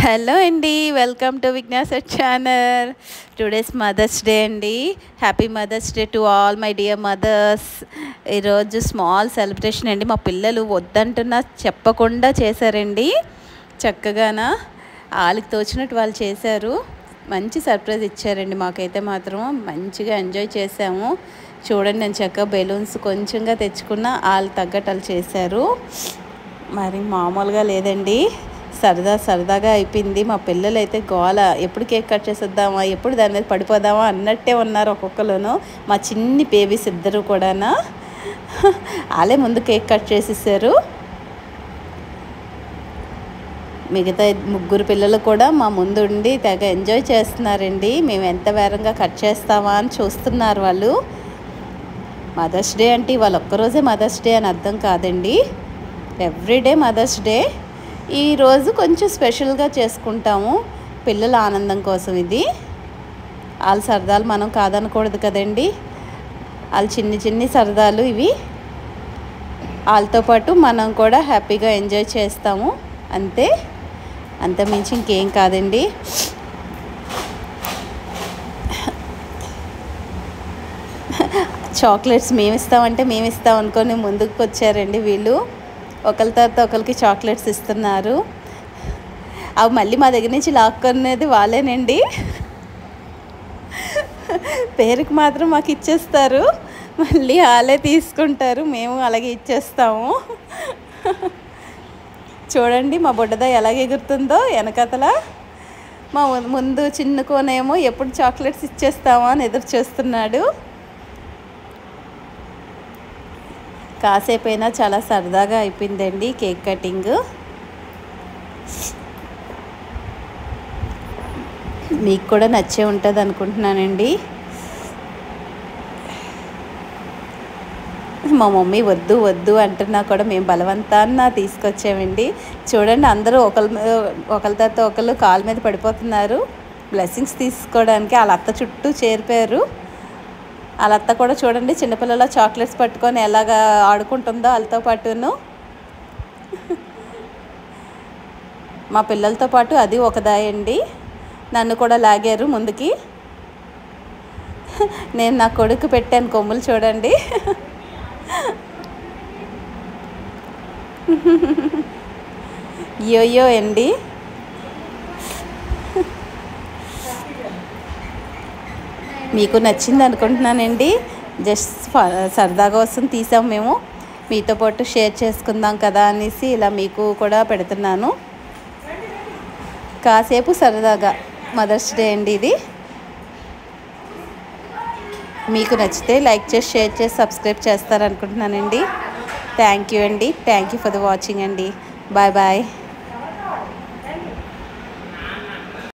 Hello అండి, welcome to Vignasa channel. Today's mother's day అండి. Happy mother's day to all my dear mothers. ఈరోజు small celebration అండి. మా పిల్లలు వద్దంటున్నా చెప్పకుండా చేశారండి. చక్కగాన వాళ్ళకి తోచినట్టు వాళ్ళు చేశారు. మంచి సర్ప్రైజ్ ఇచ్చారండి. మాకైతే మాత్రం మంచిగా ఎంజాయ్ చేసాము. చూడండి, నేను చక్కగా బెలూన్స్ కొంచెంగా తెచ్చుకున్న వాళ్ళు తగ్గట్టు వాళ్ళు చేశారు. మరి మామూలుగా లేదండి. సరదాగా అయిపోయింది. మా పిల్లలు అయితే గోల, ఎప్పుడు కేక్ కట్ చేసేద్దామా, ఎప్పుడు దాని మీద పడిపోదామా అన్నట్టే ఉన్నారు ఒక్కొక్కరును. మా చిన్ని బేబీస్ ఇద్దరు కూడా వాళ్ళే ముందు కేక్ కట్ చేసేసారు. మిగతా ముగ్గురు పిల్లలు కూడా మా ముందు ఉండి తెగ ఎంజాయ్ చేస్తున్నారండి. మేము ఎంత వేరంగా కట్ చేస్తామా అని చూస్తున్నారు వాళ్ళు. మదర్స్ డే అంటే ఇవాళ ఒక్కరోజే మదర్స్ డే అని అర్థం కాదండి. Every day mother's day. ఈరోజు కొంచెం స్పెషల్గా చేసుకుంటాము పిల్లల ఆనందం కోసం. ఇది వాళ్ళ సరదాలు మనం కాదనకూడదు కదండి. వాళ్ళు చిన్ని సరదాలు ఇవి. వాళ్ళతో పాటు మనం కూడా హ్యాపీగా ఎంజాయ్ చేస్తాము. అంతమించి ఇంకేం కాదండి. చాక్లెట్స్ మేము ఇస్తాం అనుకొని ముందుకు వచ్చారండి వీళ్ళు. ఒకరి తర్వాత ఒకరికి చాక్లెట్స్ ఇస్తున్నారు. అవి మళ్ళీ మా దగ్గర నుంచి లాక్కునేది వాళ్ళేనండి. పేరుకి మాత్రం మాకు ఇచ్చేస్తారు, మళ్ళీ వాళ్ళే తీసుకుంటారు. మేము అలాగే ఇచ్చేస్తాము. చూడండి మా బుడ్డద ఎలాగ ఎగురుతుందో వెనకతల. మా ముందు చిన్న కోనేమో ఎప్పుడు చాక్లెట్స్ ఇచ్చేస్తామో అని ఎదురు చూస్తున్నాడు. కాసేపైనా చాలా సరదాగా అయిపోయిందండి కేక్ కటింగ్. మీకు కూడా నచ్చే ఉంటుంది అనుకుంటున్నానండి. మా మమ్మీ వద్దు అంటున్నా కూడా మేము బలవంతాన్న తీసుకొచ్చామండి. చూడండి, అందరూ ఒకరి తర్వాత ఒకళ్ళు కాలు మీద పడిపోతున్నారు బ్లెస్సింగ్స్ తీసుకోవడానికి. వాళ్ళ అత్త చుట్టూ చేరిపోయారు. వాళ్ళ అత్త కూడా చూడండి చిన్నపిల్లల చాక్లెట్స్ పట్టుకొని ఎలాగా ఆడుకుంటుందో వాళ్ళతో పాటును. మా పిల్లలతో పాటు అది ఒకదాయండి. నన్ను కూడా లాగారు ముందుకి. నేను నా కొడుకు పెట్టాను కొమ్ములు చూడండి. యోయో అండి. మీకు నచ్చింది అనుకుంటున్నానండి. జస్ట్ సరదా కోసం తీసాం మేము. మీతో పాటు షేర్ చేసుకుందాం కదా అనేసి ఇలా మీకు కూడా పెడుతున్నాను. కాసేపు సరదాగా మదర్స్ డే అండి ఇది. మీకు నచ్చితే లైక్ చేసి, షేర్ చేసి, సబ్స్క్రైబ్ చేస్తారనుకుంటున్నానండి. థ్యాంక్ యూ అండి. Thank you for the watching అండి. Bye bye.